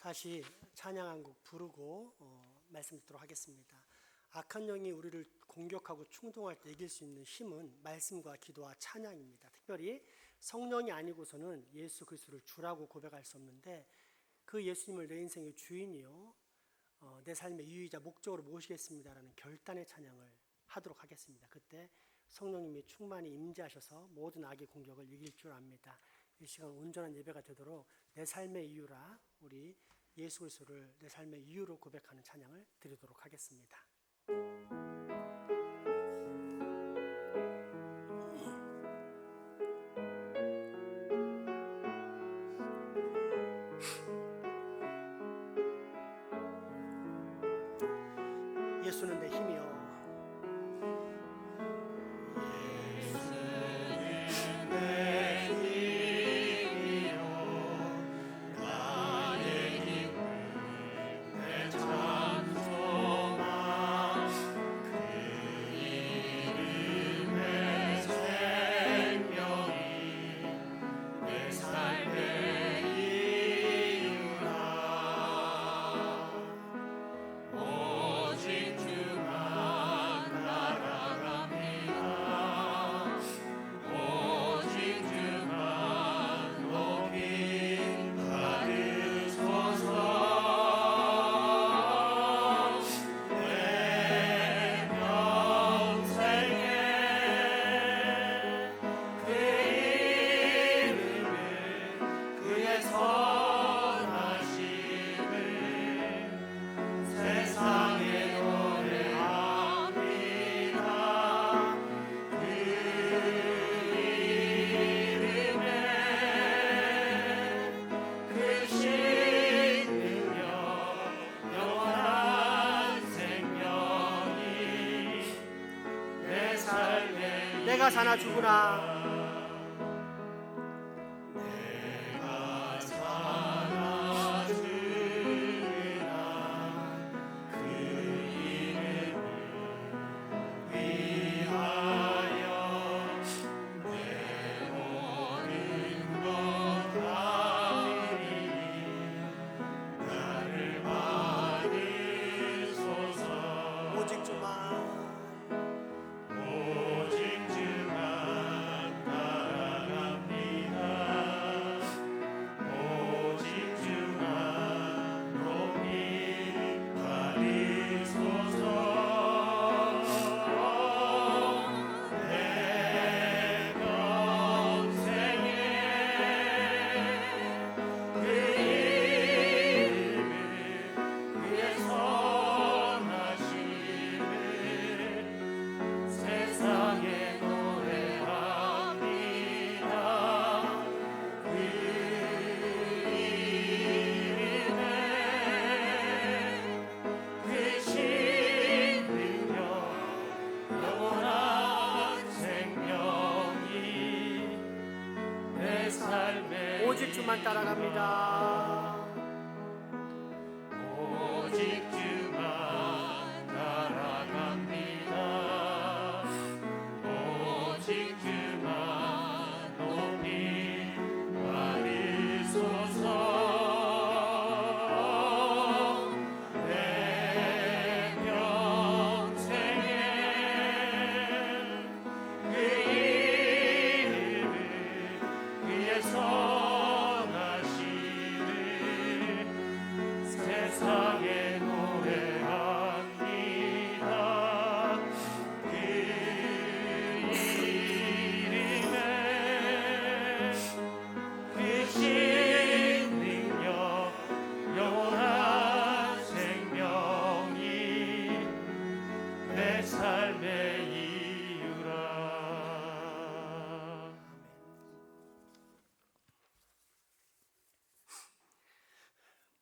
다시 찬양 한 곡 부르고 말씀 듣도록 하겠습니다. 악한 영이 우리를 공격하고 충동할 때 이길 수 있는 힘은 말씀과 기도와 찬양입니다. 특별히 성령이 아니고서는 예수 그리스도를 주라고 고백할 수 없는데, 그 예수님을 내 인생의 주인이요 내 삶의 유의자 목적으로 모시겠습니다라는 결단의 찬양을 하도록 하겠습니다. 그때 성령님이 충만히 임재하셔서 모든 악의 공격을 이길 줄 압니다. 이 시간 온전한 예배가 되도록 내 삶의 이유라, 우리 예수 그리스도를 내 삶의 이유로 고백하는 찬양을 드리도록 하겠습니다. 예수는 내 힘이요 내가 사나 죽으나 오직 주만 오직 주만 따라갑니다. 오직 주만 따라갑니다. 오직 주만 높이 받으소서. 내 평생에 그 이름을 위해서 세상에 노래합니다. 그 이름에 크신 능력, 영원한 생명이 내 삶의 이유라.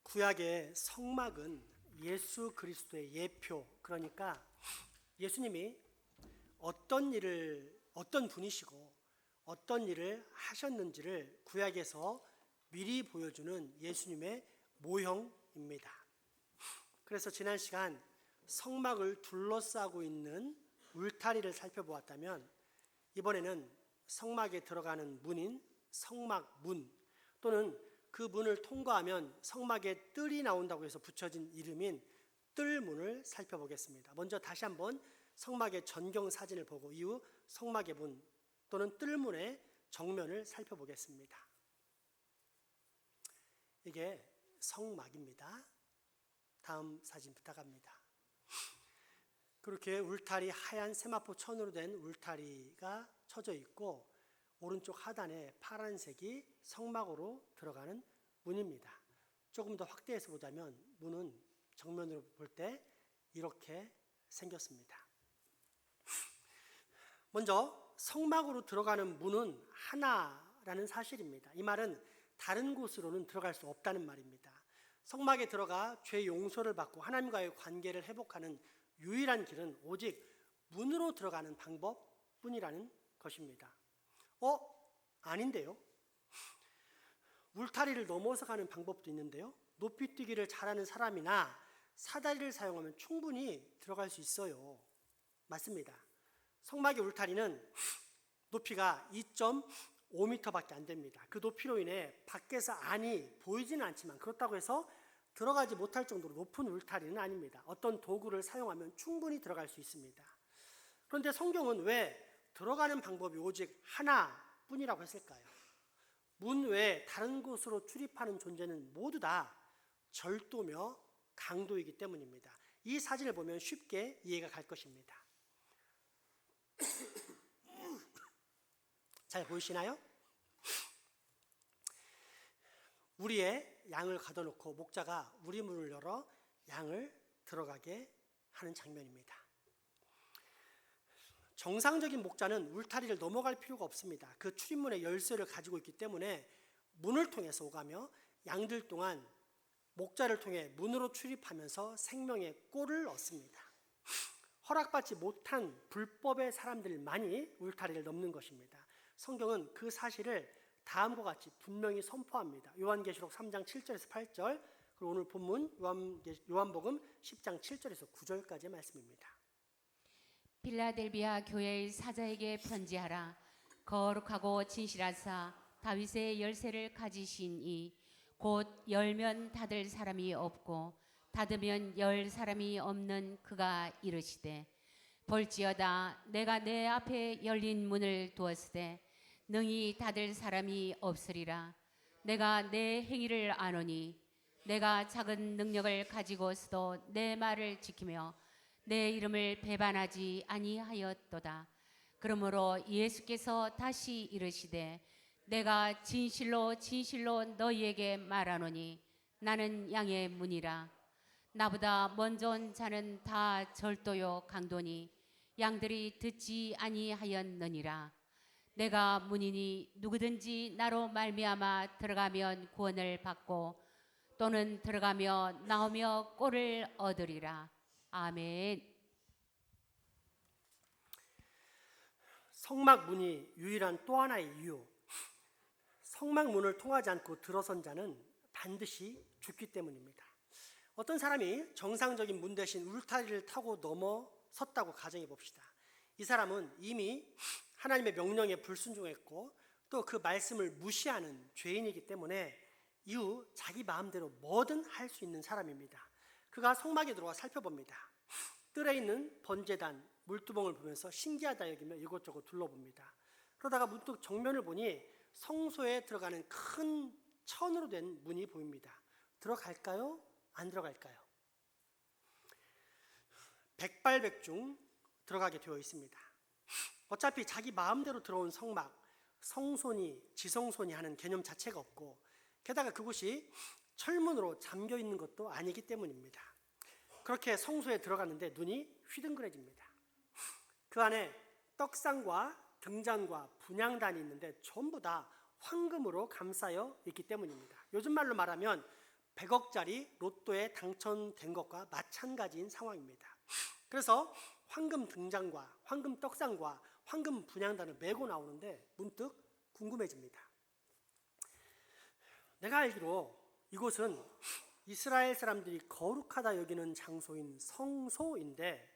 구약의 성막은 예수 그리스도의 예표, 그러니까 예수님이 어떤 분이시고 어떤 일을 하셨는지를 구약에서 미리 보여주는 예수님의 모형입니다. 그래서 지난 시간 성막을 둘러싸고 있는 울타리를 살펴보았다면, 이번에는 성막에 들어가는 문인 성막문 또는 그 문을 통과하면 성막에 뜰이 나온다고 해서 붙여진 이름인 뜰문을 살펴보겠습니다. 먼저 다시 한번 성막의 전경 사진을 보고 이후 성막의 문 또는 뜰문의 정면을 살펴보겠습니다. 이게 성막입니다. 다음 사진 부탁합니다. 그렇게 울타리 하얀 세마포 천으로 된 울타리가 쳐져 있고 오른쪽 하단에 파란색이 성막으로 들어가는 문입니다. 조금 더 확대해서 보자면 문은 정면으로 볼 때 이렇게 생겼습니다. 먼저 성막으로 들어가는 문은 하나라는 사실입니다. 이 말은 다른 곳으로는 들어갈 수 없다는 말입니다. 성막에 들어가 죄 용서를 받고 하나님과의 관계를 회복하는 유일한 길은 오직 문으로 들어가는 방법뿐이라는 것입니다. 아닌데요? 울타리를 넘어서 가는 방법도 있는데요. 높이 뛰기를 잘하는 사람이나 사다리를 사용하면 충분히 들어갈 수 있어요. 맞습니다. 성막의 울타리는 높이가 2.5m밖에 안 됩니다. 그 높이로 인해 밖에서 안이 보이지는 않지만 그렇다고 해서 들어가지 못할 정도로 높은 울타리는 아닙니다. 어떤 도구를 사용하면 충분히 들어갈 수 있습니다. 그런데 성경은 왜 들어가는 방법이 오직 하나뿐이라고 했을까요? 문 외에 다른 곳으로 출입하는 존재는 모두 다 절도며 강도이기 때문입니다. 이 사진을 보면 쉽게 이해가 갈 것입니다. 잘 보이시나요? 우리의 양을 가둬놓고 목자가 우리 문을 열어 양을 들어가게 하는 장면입니다. 정상적인 목자는 울타리를 넘어갈 필요가 없습니다. 그 출입문의 열쇠를 가지고 있기 때문에 문을 통해서 오가며 양들 동안 목자를 통해 문으로 출입하면서 생명의 꼴을 얻습니다. 허락받지 못한 불법의 사람들만이 울타리를 넘는 것입니다. 성경은 그 사실을 다음과 같이 분명히 선포합니다. 요한계시록 3장 7절에서 8절, 그리고 오늘 본문 요한복음 10장 7절에서 9절까지의 말씀입니다. 필라델비아 교회의 사자에게 편지하라. 거룩하고 진실하사 다윗의 열쇠를 가지신 이 곧 열면 닫을 사람이 없고 닫으면 열 사람이 없는 그가 이르시되 볼지어다 내가 내 앞에 열린 문을 두었으되 능히 닫을 사람이 없으리라. 내가 내 행위를 아노니 내가 작은 능력을 가지고서도 내 말을 지키며 내 이름을 배반하지 아니하였도다. 그러므로 예수께서 다시 이르시되 내가 진실로 진실로 너희에게 말하노니 나는 양의 문이라. 나보다 먼저 온 자는 다 절도요 강도니 양들이 듣지 아니하였느니라. 내가 문이니 누구든지 나로 말미암아 들어가면 구원을 받고 또는 들어가며 나오며 꼴을 얻으리라. 아멘. 성막 문이 유일한 또 하나의 이유, 성막 문을 통하지 않고 들어선 자는 반드시 죽기 때문입니다. 어떤 사람이 정상적인 문 대신 울타리를 타고 넘어섰다고 가정해 봅시다. 이 사람은 이미 하나님의 명령에 불순종했고 또 그 말씀을 무시하는 죄인이기 때문에 이후 자기 마음대로 뭐든 할 수 있는 사람입니다. 그가 성막에 들어와 살펴봅니다. 뜰에 있는 번제단, 물두멍을 보면서 신기하다 여기며 이곳저곳 둘러봅니다. 그러다가 문득 정면을 보니 성소에 들어가는 큰 천으로 된 문이 보입니다. 들어갈까요? 안 들어갈까요? 백발백중 들어가게 되어 있습니다. 어차피 자기 마음대로 들어온 성막, 성소니 지성소니 하는 개념 자체가 없고 게다가 그곳이 철문으로 잠겨 있는 것도 아니기 때문입니다. 그렇게 성소에 들어갔는데 눈이 휘둥그레집니다. 그 안에 떡상과 등잔과 분향단이 있는데 전부 다 황금으로 감싸여 있기 때문입니다. 요즘 말로 말하면 100억짜리 로또에 당첨된 것과 마찬가지인 상황입니다. 그래서 황금 등잔과 황금 떡상과 황금 분향단을 메고 나오는데 문득 궁금해집니다. 내가 알기로 이곳은 이스라엘 사람들이 거룩하다 여기는 장소인 성소인데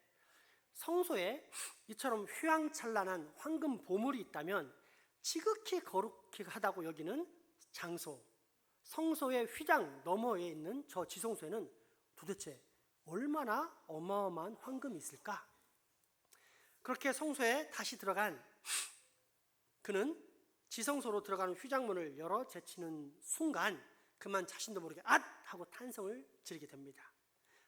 성소에 이처럼 휘황찬란한 황금 보물이 있다면 지극히 거룩하다고 여기는 장소, 성소의 휘장 너머에 있는 저 지성소에는 도대체 얼마나 어마어마한 황금이 있을까? 그렇게 성소에 다시 들어간 그는 지성소로 들어가는 휘장문을 열어 제치는 순간 그만 자신도 모르게 앗! 하고 탄성을 지르게 됩니다.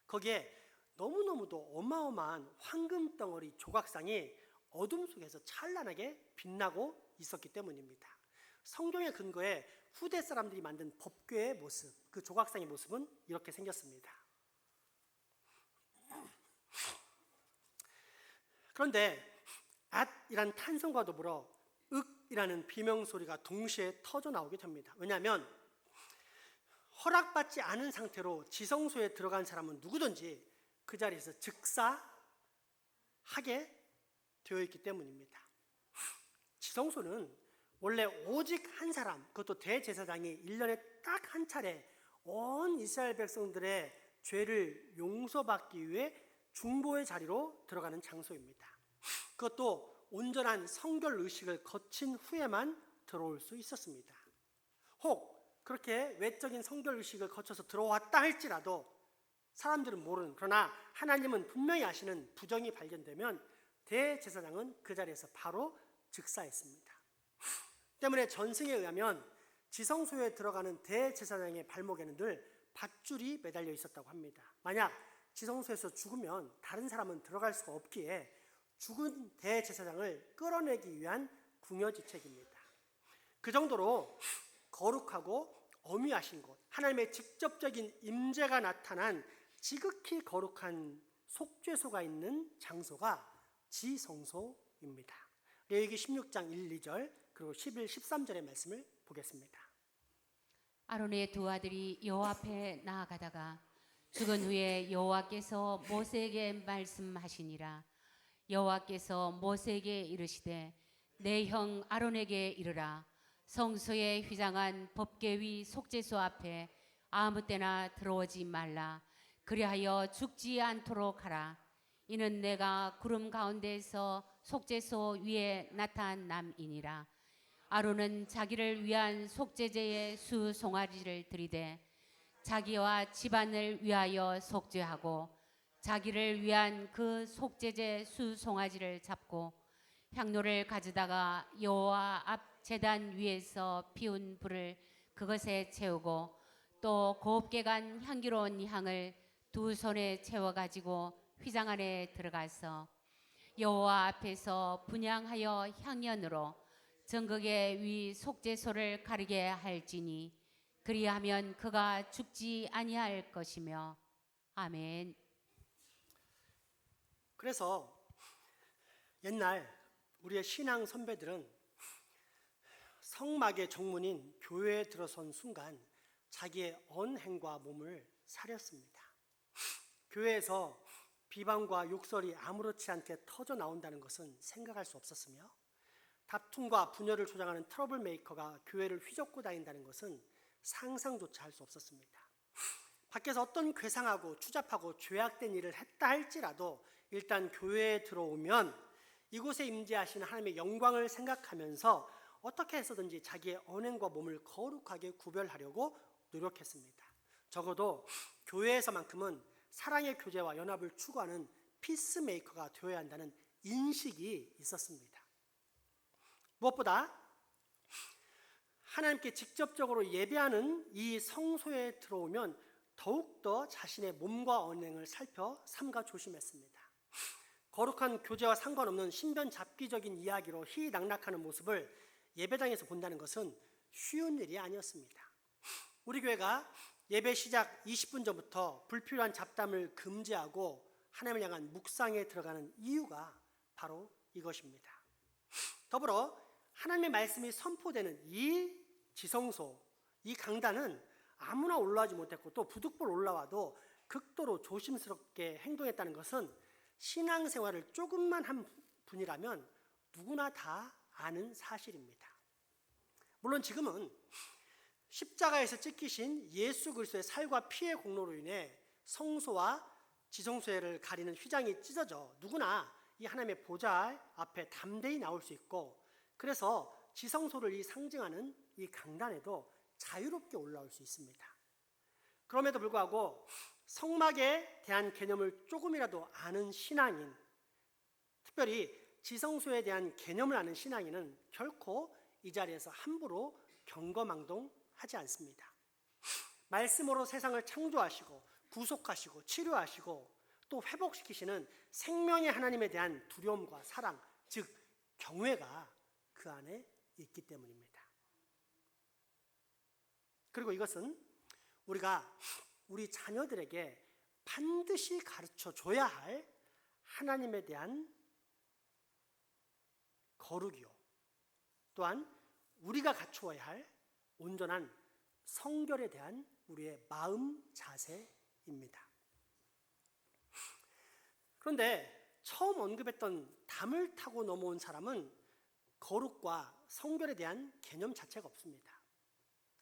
거기에 너무너무도 어마어마한 황금 덩어리 조각상이 어둠 속에서 찬란하게 빛나고 있었기 때문입니다. 성경의 근거에 후대 사람들이 만든 법궤의 모습, 그 조각상의 모습은 이렇게 생겼습니다. 그런데 앗이란 탄성과 더불어 윽이라는 비명소리가 동시에 터져 나오게 됩니다. 왜냐하면 허락받지 않은 상태로 지성소에 들어간 사람은 누구든지 그 자리에서 즉사하게 되어 있기 때문입니다. 지성소는 원래 오직 한 사람, 그것도 대제사장이 1년에 딱 한 차례 온 이스라엘 백성들의 죄를 용서받기 위해 중보의 자리로 들어가는 장소입니다. 그것도 온전한 성결 의식을 거친 후에만 들어올 수 있었습니다. 혹 그렇게 외적인 성결 의식을 거쳐서 들어왔다 할지라도 사람들은 모르는, 그러나 하나님은 분명히 아시는 부정이 발견되면 대제사장은 그 자리에서 바로 즉사했습니다. 때문에 전승에 의하면 지성소에 들어가는 대제사장의 발목에는 늘 밧줄이 매달려 있었다고 합니다. 만약 지성소에서 죽으면 다른 사람은 들어갈 수가 없기에 죽은 대제사장을 끌어내기 위한 궁여지책입니다. 그 정도로 거룩하고 엄위하신 곳, 하나님의 직접적인 임재가 나타난 지극히 거룩한 속죄소가 있는 장소가 지성소입니다. 레위기 16장 1, 2절 그리고 11, 13절의 말씀을 보겠습니다. 아론의 두 아들이 여호와 앞에 나아가다가 죽은 후에 여호와께서 모세에게 말씀하시니라. 여호와께서 모세에게 이르시되 내 형 아론에게 이르라. 성소에 휘장한 법궤 위 속죄소 앞에 아무 때나 들어오지 말라. 그리하여 죽지 않도록 하라. 이는 내가 구름 가운데에서 속죄소 위에 나타남이니라. 아론은 자기를 위한 속죄제의 수 송아지를 들이되 자기와 집안을 위하여 속죄하고 자기를 위한 그 속죄제 수 송아지를 잡고 향로를 가져다가 여호와 앞 제단 위에서 피운 불을 그것에 채우고 또 곱게 간 향기로운 향을 두 손에 채워 가지고 휘장 안에 들어가서 여호와 앞에서 분향하여 향연으로 전극의 위 속죄소를 가리게 할지니 그리하면 그가 죽지 아니할 것이며. 아멘. 그래서 옛날 우리의 신앙 선배들은 성막의 정문인 교회에 들어선 순간 자기의 언행과 몸을 사렸습니다. 교회에서 비방과 욕설이 아무렇지 않게 터져 나온다는 것은 생각할 수 없었으며 다툼과 분열을 조장하는 트러블 메이커가 교회를 휘젓고 다닌다는 것은 상상조차 할 수 없었습니다. 밖에서 어떤 괴상하고 추잡하고 죄악된 일을 했다 할지라도 일단 교회에 들어오면 이곳에 임재하시는 하나님의 영광을 생각하면서 어떻게 해서든지 자기의 언행과 몸을 거룩하게 구별하려고 노력했습니다. 적어도 교회에서만큼은 사랑의 교제와 연합을 추구하는 피스메이커가 되어야 한다는 인식이 있었습니다. 무엇보다 하나님께 직접적으로 예배하는 이 성소에 들어오면 더욱더 자신의 몸과 언행을 살펴 삼가 조심했습니다. 거룩한 교제와 상관없는 신변 잡기적인 이야기로 희낙락하는 모습을 예배당에서 본다는 것은 쉬운 일이 아니었습니다. 우리 교회가 예배 시작 20분 전부터 불필요한 잡담을 금지하고 하나님을 향한 묵상에 들어가는 이유가 바로 이것입니다. 더불어 하나님의 말씀이 선포되는 이 지성소, 이 강단은 아무나 올라가지 못했고 또 부득불 올라와도 극도로 조심스럽게 행동했다는 것은 신앙생활을 조금만 한 분이라면 누구나 다 아는 사실입니다. 물론 지금은 십자가에서 찍히신 예수 그리스도의 살과 피의 공로로 인해 성소와 지성소를 가리는 휘장이 찢어져 누구나 이 하나님의 보좌 앞에 담대히 나올 수 있고, 그래서 지성소를 상징하는 이 강단에도 자유롭게 올라올 수 있습니다. 그럼에도 불구하고 성막에 대한 개념을 조금이라도 아는 신앙인, 특별히 지성소에 대한 개념을 아는 신앙인은 결코 이 자리에서 함부로 경거망동하지 않습니다. 말씀으로 세상을 창조하시고 구속하시고 치료하시고 또 회복시키시는 생명의 하나님에 대한 두려움과 사랑, 즉 경외가 그 안에 있기 때문입니다. 그리고 이것은 우리가 우리 자녀들에게 반드시 가르쳐 줘야 할 하나님에 대한 거룩이요, 또한 우리가 갖추어야 할 온전한 성결에 대한 우리의 마음 자세입니다. 그런데 처음 언급했던 담을 타고 넘어온 사람은 거룩과 성결에 대한 개념 자체가 없습니다.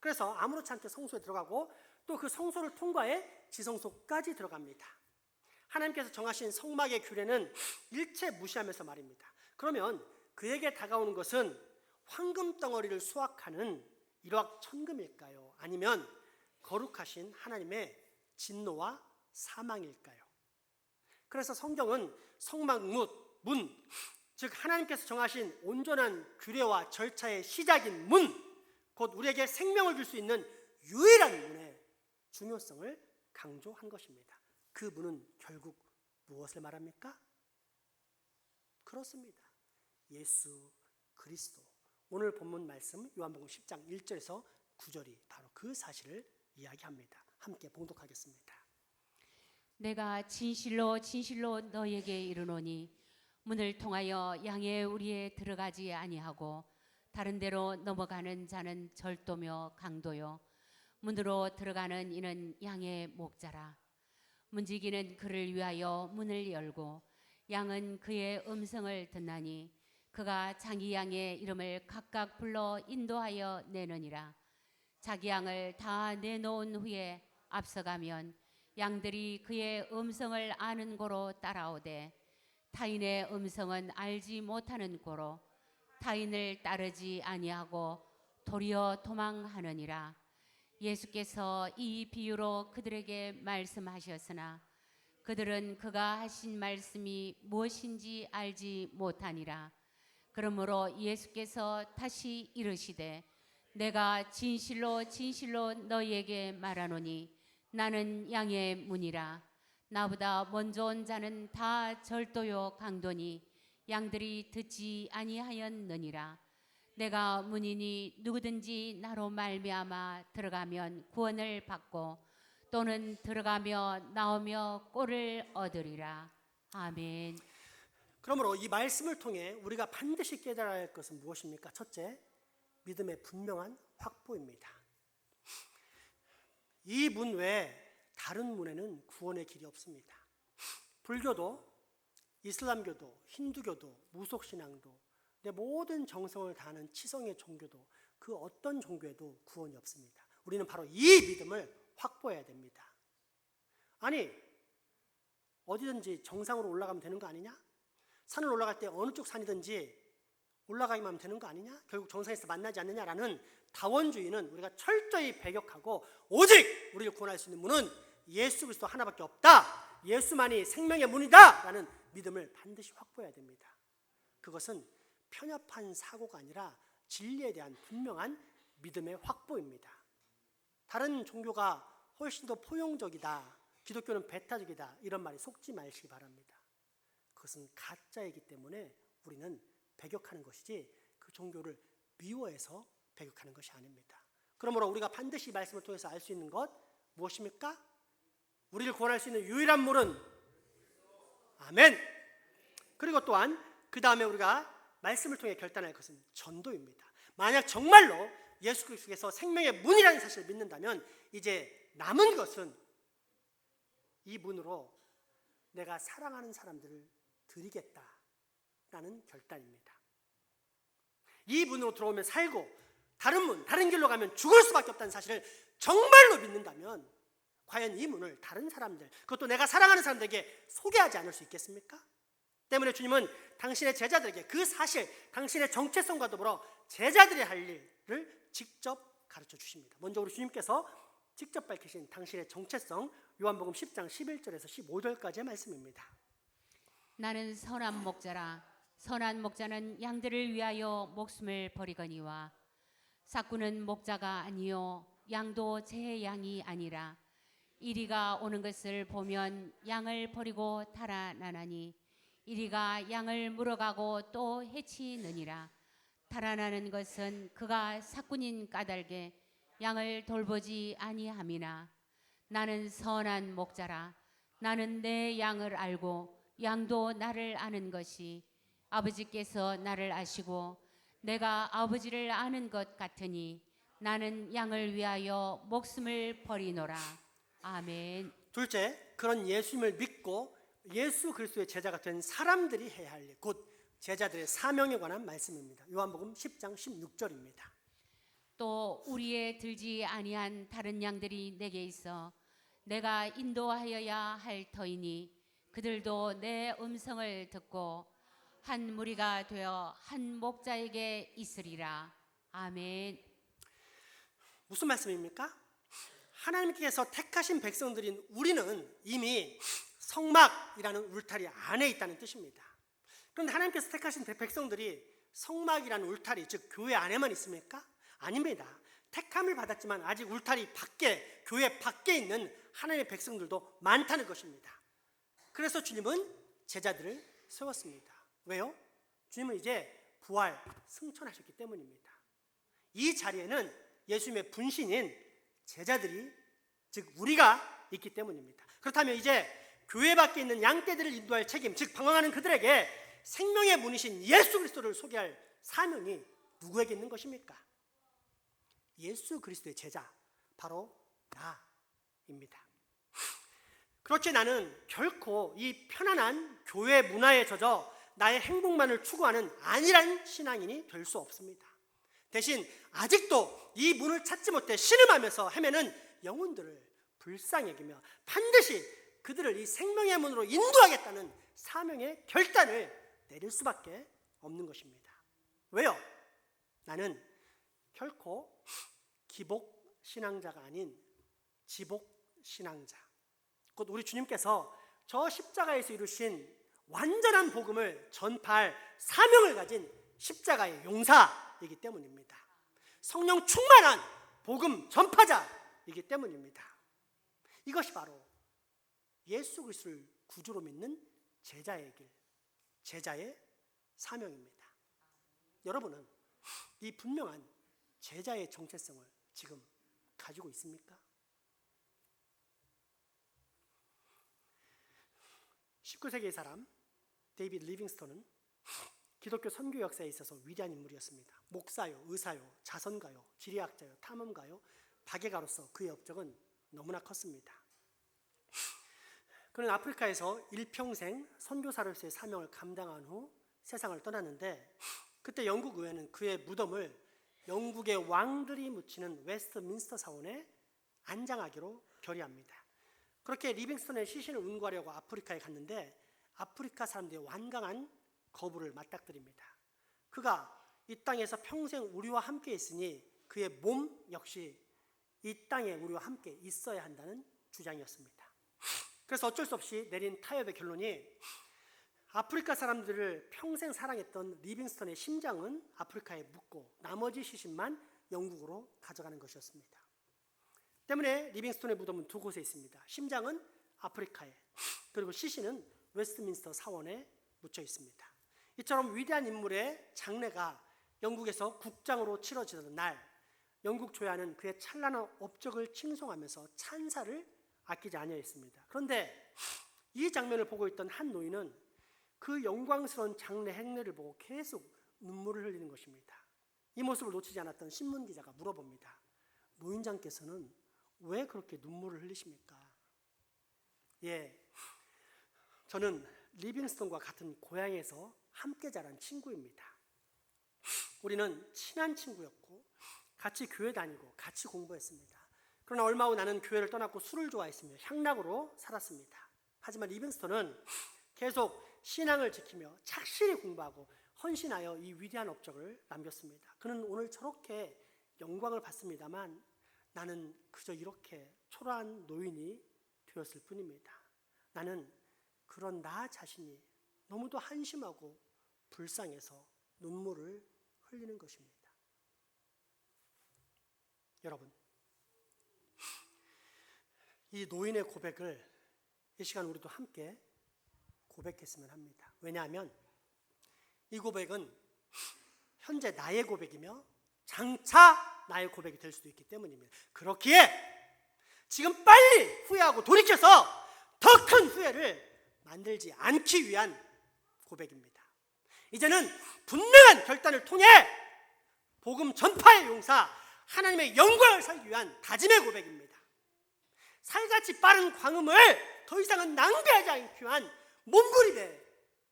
그래서 아무렇지 않게 성소에 들어가고 또 그 성소를 통과해 지성소까지 들어갑니다. 하나님께서 정하신 성막의 규례는 일체 무시하면서 말입니다. 그러면 그에게 다가오는 것은 황금 덩어리를 수확하는 일확천금일까요? 아니면 거룩하신 하나님의 진노와 사망일까요? 그래서 성경은 성막 문, 즉 하나님께서 정하신 온전한 규례와 절차의 시작인 문, 곧 우리에게 생명을 줄 수 있는 유일한 문의 중요성을 강조한 것입니다. 그 문은 결국 무엇을 말합니까? 그렇습니다. 예수 그리스도. 오늘 본문 말씀 요한복음 10장 1절에서 9절이 바로 그 사실을 이야기합니다. 함께 봉독하겠습니다. 내가 진실로 진실로 너에게 이르노니 문을 통하여 양의 우리에 들어가지 아니하고 다른 데로 넘어가는 자는 절도며 강도요 문으로 들어가는 이는 양의 목자라. 문지기는 그를 위하여 문을 열고 양은 그의 음성을 듣나니 그가 자기 양의 이름을 각각 불러 인도하여 내느니라. 자기 양을 다 내놓은 후에 앞서가면 양들이 그의 음성을 아는 고로 따라오되 타인의 음성은 알지 못하는 고로 타인을 따르지 아니하고 도리어 도망하느니라. 예수께서 이 비유로 그들에게 말씀하셨으나 그들은 그가 하신 말씀이 무엇인지 알지 못하니라. 그러므로 예수께서 다시 이르시되 내가 진실로 진실로 너희에게 말하노니 나는 양의 문이라. 나보다 먼저 온 자는 다 절도요 강도니 양들이 듣지 아니하였느니라. 내가 문이니 누구든지 나로 말미암아 들어가면 구원을 받고 또는 들어가며 나오며 꼴을 얻으리라. 아멘. 그러므로 이 말씀을 통해 우리가 반드시 깨달아야 할 것은 무엇입니까? 첫째, 믿음의 분명한 확보입니다. 이 문 외에 다른 문에는 구원의 길이 없습니다. 불교도, 이슬람교도, 힌두교도, 무속신앙도, 내 모든 정성을 다하는 치성의 종교도 그 어떤 종교에도 구원이 없습니다. 우리는 바로 이 믿음을 확보해야 됩니다. 아니, 어디든지 정상으로 올라가면 되는 거 아니냐? 산을 올라갈 때 어느 쪽 산이든지 올라가기만 하면 되는 거 아니냐? 결국 정상에서 만나지 않느냐라는 다원주의는 우리가 철저히 배격하고 오직 우리를 구원할 수 있는 문은 예수 그리스도 하나밖에 없다. 예수만이 생명의 문이다 라는 믿음을 반드시 확보해야 됩니다. 그것은 편협한 사고가 아니라 진리에 대한 분명한 믿음의 확보입니다. 다른 종교가 훨씬 더 포용적이다, 기독교는 배타적이다, 이런 말이 속지 마시기 바랍니다. 그것은 가짜이기 때문에 우리는 배격하는 것이지 그 종교를 미워해서 배격하는 것이 아닙니다. 그러므로 우리가 반드시 말씀을 통해서 알 수 있는 것 무엇입니까? 우리를 구원할 수 있는 유일한 물은 아멘. 그리고 또한 그 다음에 우리가 말씀을 통해 결단할 것은 전도입니다. 만약 정말로 예수 그리스도께서 생명의 문이라는 사실을 믿는다면 이제 남은 것은 이 문으로 내가 사랑하는 사람들을 드리겠다라는 결단입니다. 이 문으로 들어오면 살고 다른 문, 다른 길로 가면 죽을 수밖에 없다는 사실을 정말로 믿는다면 과연 이 문을 다른 사람들, 그것도 내가 사랑하는 사람들에게 소개하지 않을 수 있겠습니까? 때문에 주님은 당신의 제자들에게 그 사실, 당신의 정체성과 더불어 제자들이 할 일을 직접 가르쳐 주십니다. 먼저 우리 주님께서 직접 밝히신 당신의 정체성, 요한복음 10장 11절에서 15절까지의 말씀입니다. 나는 선한 목자라. 선한 목자는 양들을 위하여 목숨을 버리거니와 삭구는 목자가 아니요 양도 제 양이 아니라 이리가 오는 것을 보면 양을 버리고 달아나나니 이리가 양을 물어가고 또 해치느니라. 달아나는 것은 그가 삭군인 까닭에 양을 돌보지 아니함이나 나는 선한 목자라. 나는 내 양을 알고 양도 나를 아는 것이 아버지께서 나를 아시고 내가 아버지를 아는 것 같으니 나는 양을 위하여 목숨을 버리노라. 아멘. 둘째, 그런 예수님을 믿고 예수 그리스도의 제자가 된 사람들이 해야 할 일, 곧 제자들의 사명에 관한 말씀입니다. 요한복음 10장 16절입니다. 또 우리에 들지 아니한 다른 양들이 내게 있어 내가 인도하여야 할 터이니 그들도 내 음성을 듣고 한 무리가 되어 한 목자에게 있으리라. 아멘. 무슨 말씀입니까? 하나님께서 택하신 백성들인 우리는 이미 성막이라는 울타리 안에 있다는 뜻입니다. 그런데 하나님께서 택하신 백성들이 성막이라는 울타리, 즉 교회 안에만 있습니까? 아닙니다. 택함을 받았지만 아직 울타리 밖에, 교회 밖에 있는 하나님의 백성들도 많다는 것입니다. 그래서 주님은 제자들을 세웠습니다. 왜요? 주님은 이제 부활, 승천하셨기 때문입니다. 이 자리에는 예수님의 분신인 제자들이, 즉 우리가 있기 때문입니다. 그렇다면 이제 교회 밖에 있는 양떼들을 인도할 책임, 즉 방황하는 그들에게 생명의 문이신 예수 그리스도를 소개할 사명이 누구에게 있는 것입니까? 예수 그리스도의 제자, 바로 나입니다. 그렇게 나는 결코 이 편안한 교회 문화에 젖어 나의 행복만을 추구하는 안일한 신앙인이 될 수 없습니다. 대신 아직도 이 문을 찾지 못해 신음하면서 헤매는 영혼들을 불쌍히 여기며 반드시 그들을 이 생명의 문으로 인도하겠다는 사명의 결단을 내릴 수밖에 없는 것입니다. 왜요? 나는 결코 기복 신앙자가 아닌 지복 신앙자, 곧 우리 주님께서 저 십자가에서 이루신 완전한 복음을 전파할 사명을 가진 십자가의 용사이기 때문입니다. 성령 충만한 복음 전파자이기 때문입니다. 이것이 바로 예수 그리스도를 구주로 믿는 제자의 길, 제자의 사명입니다. 여러분은 이 분명한 제자의 정체성을 지금 가지고 있습니까? 19세기의 사람 데이비드 리빙스턴은 기독교 선교 역사에 있어서 위대한 인물이었습니다. 목사요, 의사요, 자선가요, 지리학자요, 탐험가요, 박예가로서 그의 업적은 너무나 컸습니다. 그는 아프리카에서 일평생 선교사로서의 사명을 감당한 후 세상을 떠났는데, 그때 영국 의회는 그의 무덤을 영국의 왕들이 묻히는 웨스트민스터 사원에 안장하기로 결의합니다. 그렇게 리빙스턴의 시신을 운구하려고 아프리카에 갔는데 아프리카 사람들의 완강한 거부를 맞닥뜨립니다. 그가 이 땅에서 평생 우리와 함께 있으니 그의 몸 역시 이 땅에 우리와 함께 있어야 한다는 주장이었습니다. 그래서 어쩔 수 없이 내린 타협의 결론이 아프리카 사람들을 평생 사랑했던 리빙스턴의 심장은 아프리카에 묻고 나머지 시신만 영국으로 가져가는 것이었습니다. 때문에 리빙스턴의 무덤은 두 곳에 있습니다. 심장은 아프리카에, 그리고 시신은 웨스트민스터 사원에 묻혀 있습니다. 이처럼 위대한 인물의 장례가 영국에서 국장으로 치러지던 날, 영국 조야는 그의 찬란한 업적을 칭송하면서 찬사를 아끼지 아니하였습니다. 그런데 이 장면을 보고 있던 한 노인은 그 영광스러운 장례 행례를 보고 계속 눈물을 흘리는 것입니다. 이 모습을 놓치지 않았던 신문 기자가 물어봅니다. 노인장께서는 왜 그렇게 눈물을 흘리십니까? 저는 리빙스턴과 같은 고향에서 함께 자란 친구입니다. 우리는 친한 친구였고 같이 교회 다니고 같이 공부했습니다. 그러나 얼마 후 나는 교회를 떠났고 술을 좋아했으며 향락으로 살았습니다. 하지만 리빙스턴은 계속 신앙을 지키며 착실히 공부하고 헌신하여 이 위대한 업적을 남겼습니다. 그는 오늘 저렇게 영광을 받습니다만 나는 그저 이렇게 초라한 노인이 되었을 뿐입니다. 나는 그런 나 자신이 너무도 한심하고 불쌍해서 눈물을 흘리는 것입니다. 여러분, 이 노인의 고백을 이 시간 우리도 함께 고백했으면 합니다. 왜냐하면 이 고백은 현재 나의 고백이며 장차 나의 고백이 될 수도 있기 때문입니다. 그렇기에 지금 빨리 후회하고 돌이켜서 더 큰 후회를 만들지 않기 위한 고백입니다. 이제는 분명한 결단을 통해 복음 전파의 용사, 하나님의 영광을 살기 위한 다짐의 고백입니다. 살같이 빠른 광음을 더 이상은 낭비하지 않기 위한 몸부림의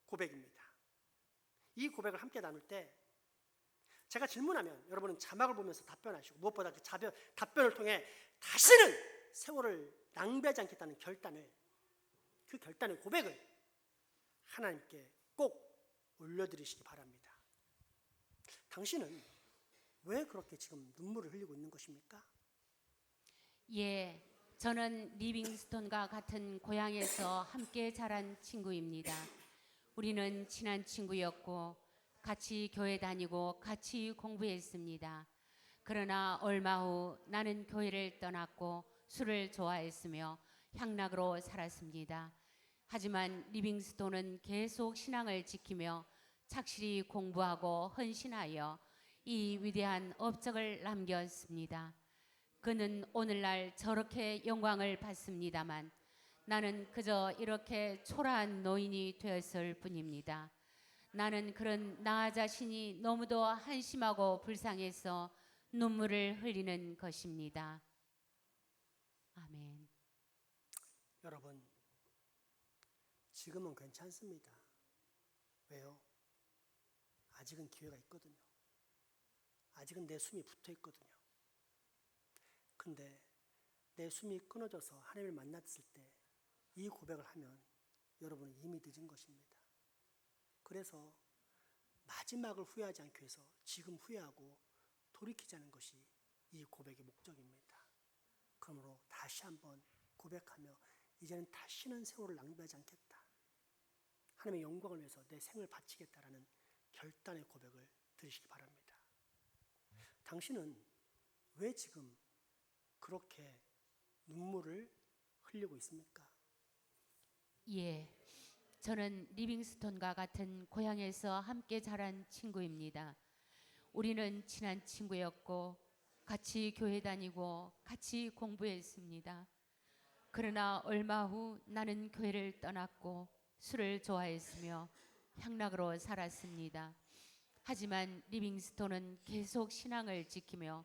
고백입니다. 이 고백을 함께 나눌 때 제가 질문하면 여러분은 자막을 보면서 답변하시고, 무엇보다 그 답변을 통해 다시는 세월을 낭비하지 않겠다는 결단을, 그 결단의 고백을 하나님께 꼭 올려드리시기 바랍니다. 당신은 왜 그렇게 지금 눈물을 흘리고 있는 것입니까? 예, 저는 리빙스톤과 같은 고향에서 함께 자란 친구입니다. 우리는 친한 친구였고 같이 교회 다니고 같이 공부했습니다. 그러나 얼마 후 나는 교회를 떠났고 술을 좋아했으며 향락으로 살았습니다. 하지만 리빙스톤은 계속 신앙을 지키며 착실히 공부하고 헌신하여 이 위대한 업적을 남겼습니다. 그는 오늘날 저렇게 영광을 받습니다만 나는 그저 이렇게 초라한 노인이 되었을 뿐입니다. 나는 그런 나 자신이 너무도 한심하고 불쌍해서 눈물을 흘리는 것입니다. 아멘. 여러분, 지금은 괜찮습니다. 왜요? 아직은 기회가 있거든요. 아직은 내 숨이 붙어 있거든요. 근데 내 숨이 끊어져서 하나님을 만났을 때 이 고백을 하면 여러분은 이미 늦은 것입니다. 그래서 마지막을 후회하지 않기 위해서 지금 후회하고 돌이키자는 것이 이 고백의 목적입니다. 그러므로 다시 한번 고백하며 이제는 다시는 세월을 낭비하지 않겠다, 하나님의 영광을 위해서 내 생을 바치겠다라는 결단의 고백을 드리시기 바랍니다. 당신은 왜 지금 그렇게 눈물을 흘리고 있습니까? 예, 저는 리빙스톤과 같은 고향에서 함께 자란 친구입니다. 우리는 친한 친구였고 같이 교회 다니고 같이 공부했습니다. 그러나 얼마 후 나는 교회를 떠났고 술을 좋아했으며 향락으로 살았습니다. 하지만 리빙스톤은 계속 신앙을 지키며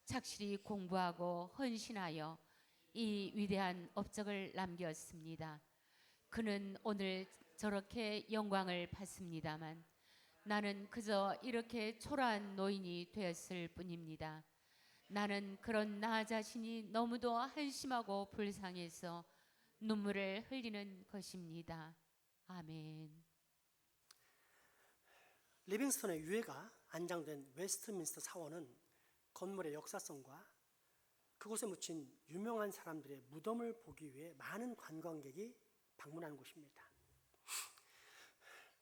착실히 공부하고 헌신하여 이 위대한 업적을 남겼습니다. 그는 오늘 저렇게 영광을 받습니다만 나는 그저 이렇게 초라한 노인이 되었을 뿐입니다. 나는 그런 나 자신이 너무도 한심하고 불쌍해서 눈물을 흘리는 것입니다. 아멘. 리빙스톤의 유해가 안장된 웨스트민스터 사원은 건물의 역사성과 그곳에 묻힌 유명한 사람들의 무덤을 보기 위해 많은 관광객이 방문하는 곳입니다.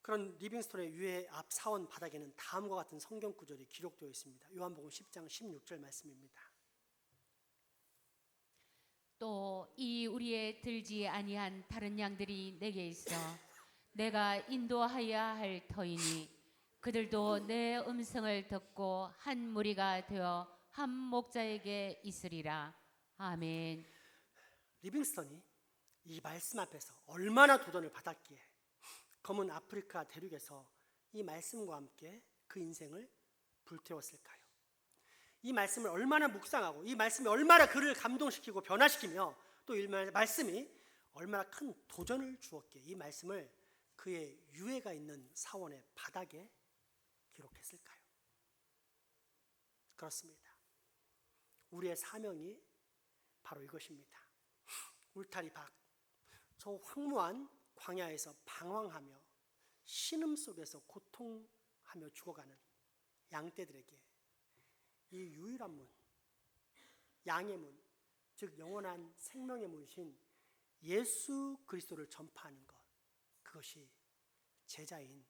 그런 리빙스톤의 유해 앞 사원 바닥에는 다음과 같은 성경 구절이 기록되어 있습니다. 요한복음 10장 16절 말씀입니다. 또 이 우리의 들지 아니한 다른 양들이 내게 있어 내가 인도하여야 할 터이니 그들도 내 음성을 듣고 한 무리가 되어 한 목자에게 있으리라. 아멘. 리빙스턴이 이 말씀 앞에서 얼마나 도전을 받았기에 검은 아프리카 대륙에서 이 말씀과 함께 그 인생을 불태웠을까요? 이 말씀을 얼마나 묵상하고 이 말씀이 얼마나 그를 감동시키고 변화시키며 또 이 말씀이 얼마나 큰 도전을 주었기에 이 말씀을 그의 유해가 있는 사원의 바닥에 기록했을까요? 그렇습니다. 우리의 사명이 바로 이것입니다. 울타리 밖, 저 황무한 광야에서 방황하며 신음 속에서 고통하며 죽어가는 양떼들에게 이 유일한 문, 양의 문, 즉 영원한 생명의 문이신 예수 그리스도를 전파하는 것, 그것이 제자인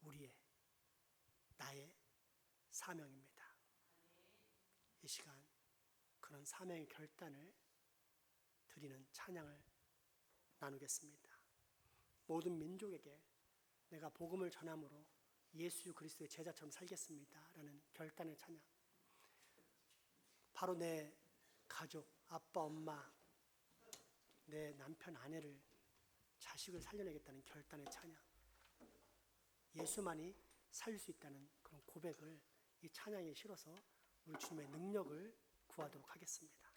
우리의, 나의 사명입니다. 이 시간 그런 사명의 결단을 드리는 찬양을 나누겠습니다. 모든 민족에게 내가 복음을 전함으로 예수 그리스도의 제자처럼 살겠습니다 라는 결단의 찬양, 바로 내 가족, 아빠, 엄마, 내 남편, 아내를, 자식을 살려내겠다는 결단의 찬양, 예수만이 살릴 수 있다는 그런 고백을 이 찬양에 실어서 우리 주님의 능력을 구하도록 하겠습니다.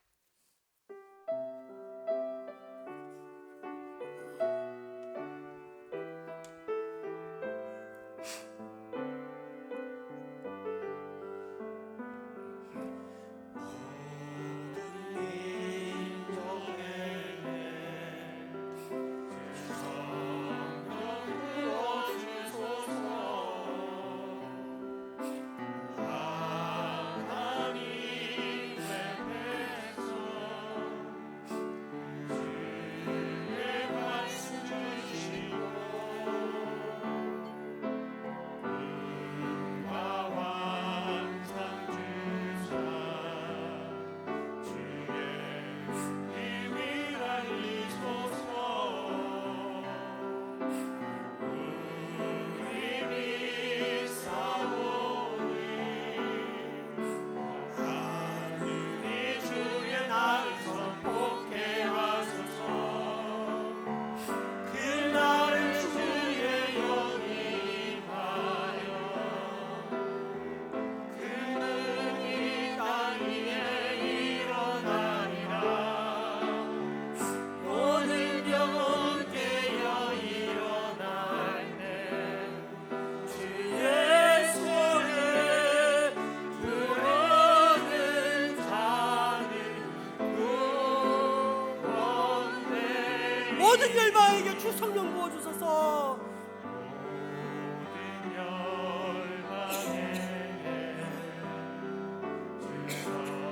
모든 열방에게 주 성령 부어주소서.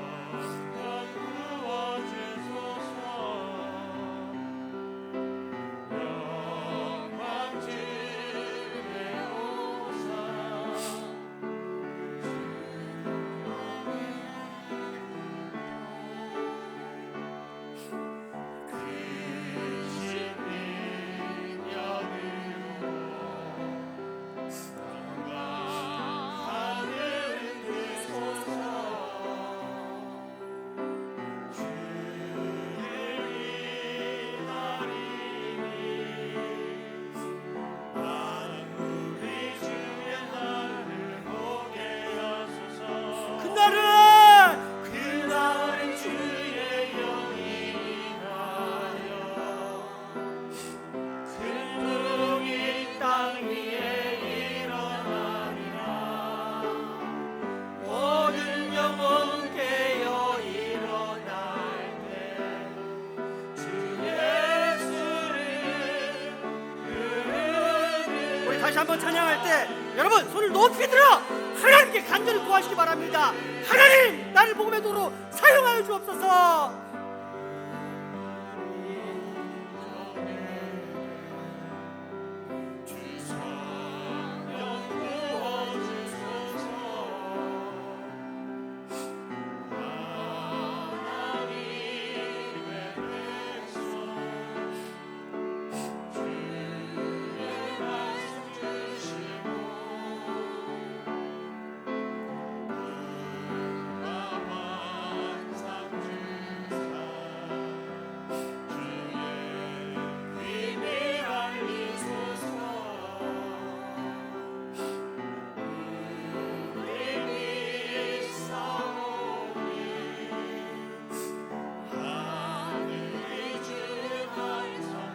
모든 열방에게 주 성령 부어주소서. 영광 주의 오사. 그날은 주의 영이 임하여 큰 북이 땅 위에 일어나리라. 모든 영혼 깨어 일어날 때 주 예수를 부르는. 우리 다시 한번 찬양할 때 여러분 손을 높이 들어 하나님께 간절히 구하시기 바랍니다. 하나님, 나를 복음의 도로 사용하여 주옵소서.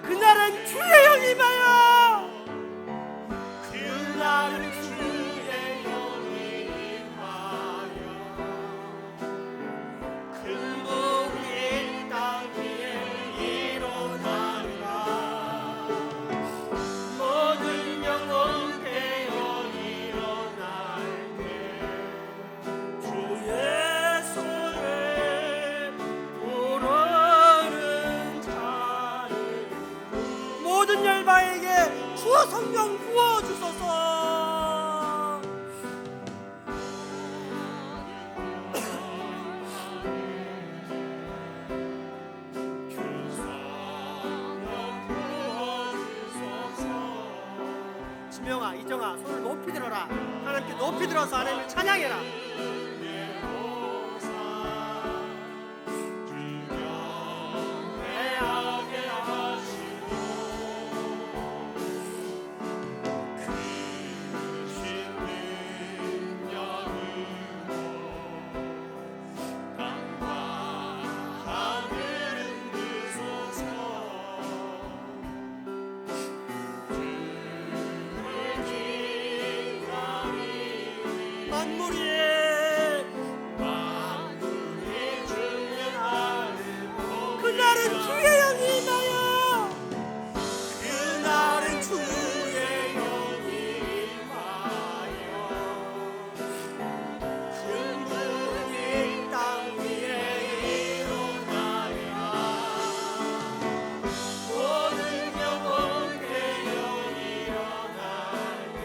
그날은 주의 영이 임하여 그날은 주의 영이 임하여 큰 북이 땅 위에 일어나리라. 모든 영혼 깨어 일어날 때 주의 이마에게 주어 성령 부어 주소서. 지명아, 이정아, 손을 높이 들어라. 하나님께 높이 들어서 하나님을 찬양해라. 그날은 주의 영이 임하여 그날은 주의 영이 임하여 큰 땅 위에 일어나리라. 모든 영혼 되어 일어날 때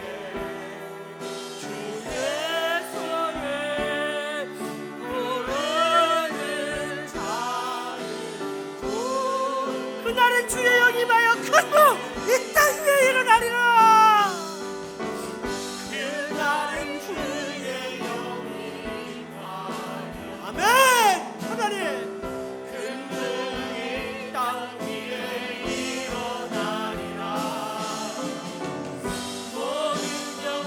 주의 손에 부르는 그날은 주의 영이 임하여 큰 이 땅 위에 일어나리라. 그날은 주의 영이 임하여 아멘. 하나님 큰 이 땅 위에 일어나리라. 모든 영혼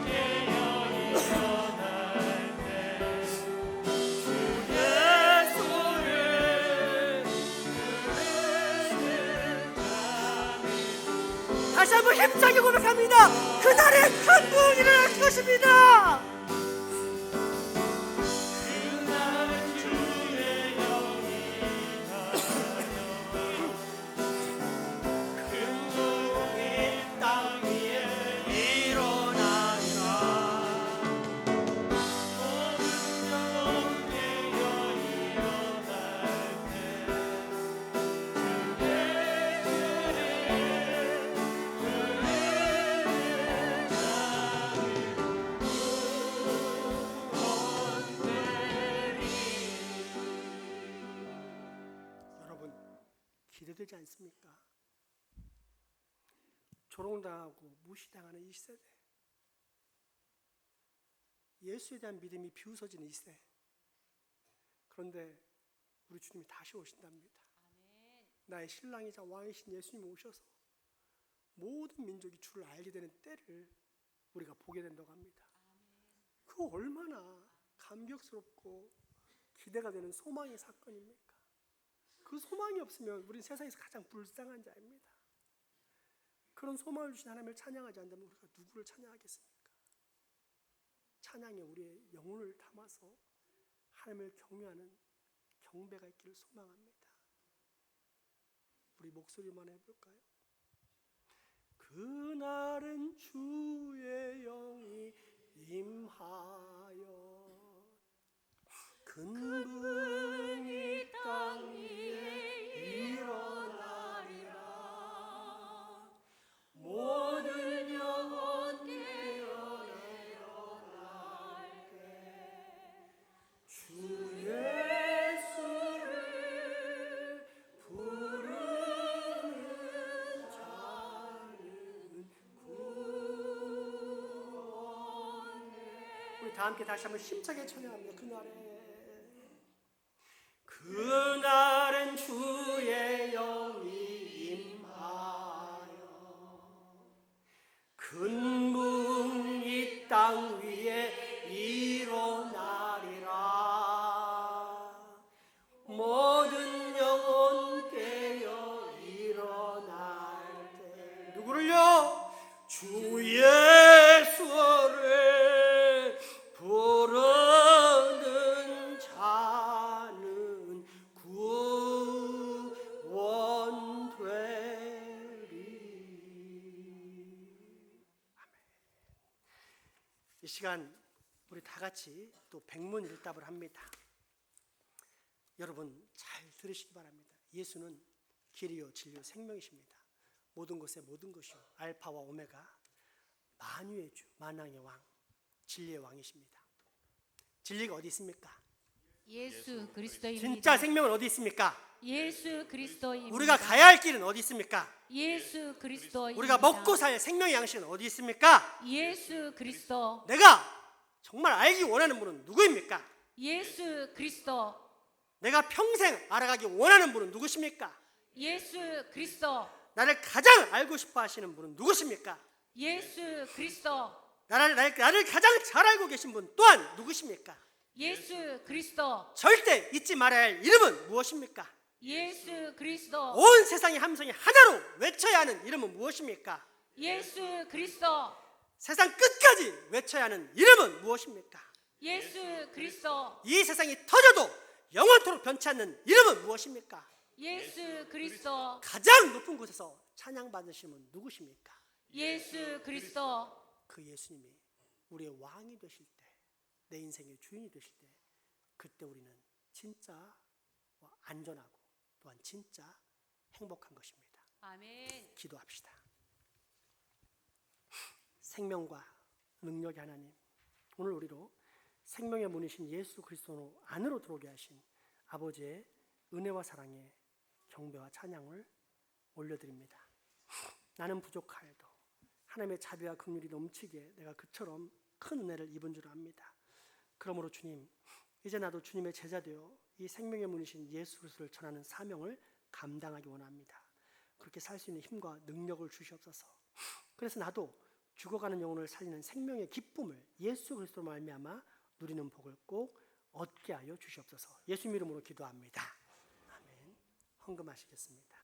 되어 일어날 때 주의 손을 다시 한번 힘차게 고백합니다. 그날에 큰 부흥이 일어날 것입니다. 그날은 주의 영이 임하여 큰 부흥이 땅 위에 일어나리라. 모든 영혼 되어 일어날 여러분, 기대되지 않습니까? 조롱당하고 무시당하는 이 세대, 예수에 대한 믿음이 비웃어지는 이 세대. 그런데 우리 주님이 다시 오신답니다. 나의 신랑이자 왕이신 예수님이 오셔서 모든 민족이 주를 알게 되는 때를 우리가 보게 된다고 합니다. 그 얼마나 감격스럽고 기대가 되는 소망의 사건입니까? 그 소망이 없으면 우리는 세상에서 가장 불쌍한 자입니다. 그런 소망을 주신 하나님을 찬양하지 않다면 우리가 누구를 찬양하겠습니까? 찬양에 우리의 영혼을 담아서 하나님을 경외하는 경배가 있기를 소망합니다. 우리 목소리만 해볼까요? 그날은 주의 영이 임하여 큰 부흥이 땅 위에 일어나리라. 모든 영혼 되어 일어날 때 주 예수를 부르는 자는 구원해. 우리 다 함께 다시 한번 힘차게 찬양합니다. 그날은 주의 영이 임하여 큰 부흥이 땅 위에 일어나리라. 모든 영혼 되어 일어날 때 누구를요? 주 예수를 부르는 자는 이 시간 우리 다 같이 또 백문일답을 합니다. 여러분 잘 들으시기 바랍니다. 예수는 길이요 진리요 생명이십니다. 모든 것의 모든 것이요 알파와 오메가 만유의 주 만왕의 왕 진리의 왕이십니다. 진리가 어디 있습니까? 예수 그리스도입니다. 진짜 생명은 어디 있습니까? 예수 그리스도입니다. 우리가 가야 할 길은 어디 있습니까? 예수 그리스도입니다. 우리가 먹고 살 생명의 양식은 어디 있습니까? 예수 그리스도. 내가 정말 알기 원하는 분은 누구입니까? 예수 그리스도. 내가 평생 알아가기 원하는 분은 누구십니까? 예수 그리스도. 나를 가장 알고 싶어 하시는 분은 누구십니까? 예수 그리스도. 나를 가장 잘 알고 계신 분 또한 누구십니까? 예수 그리스도. 절대 잊지 말아야 할 이름은 무엇입니까? 예수 그리스도. 온 세상의 함성이 하나로 외쳐야 하는 이름은 무엇입니까? 예수 그리스도. 세상 끝까지 외쳐야 하는 이름은 무엇입니까? 예수 그리스도. 이 세상이 터져도 영원토록 변치 않는 이름은 무엇입니까? 예수 그리스도. 가장 높은 곳에서 찬양받으시는 분 누구십니까? 예수 그리스도. 그 예수님이 우리의 왕이 되실 때, 내 인생의 주인이 되실 때, 그때 우리는 진짜 안전하고 또한 진짜 행복한 것입니다. 아멘. 기도합시다. 생명과 능력의 하나님, 오늘 우리로 생명의 문이신 예수 그리스도 안으로 들어오게 하신 아버지의 은혜와 사랑에 경배와 찬양을 올려드립니다. 나는 부족하여도 하나님의 자비와 긍휼이 넘치기에 내가 그처럼 큰 은혜를 입은 줄 압니다. 그러므로 주님, 이제 나도 주님의 제자 되어 이 생명의 문이신 예수 그리스도를 전하는 사명을 감당하기 원합니다. 그렇게 살 수 있는 힘과 능력을 주시옵소서. 그래서 나도 죽어가는 영혼을 살리는 생명의 기쁨을 예수 그리스도로 말미암아 누리는 복을 꼭 얻게 하여 주시옵소서. 예수 이름으로 기도합니다. 아멘. 헌금하시겠습니다.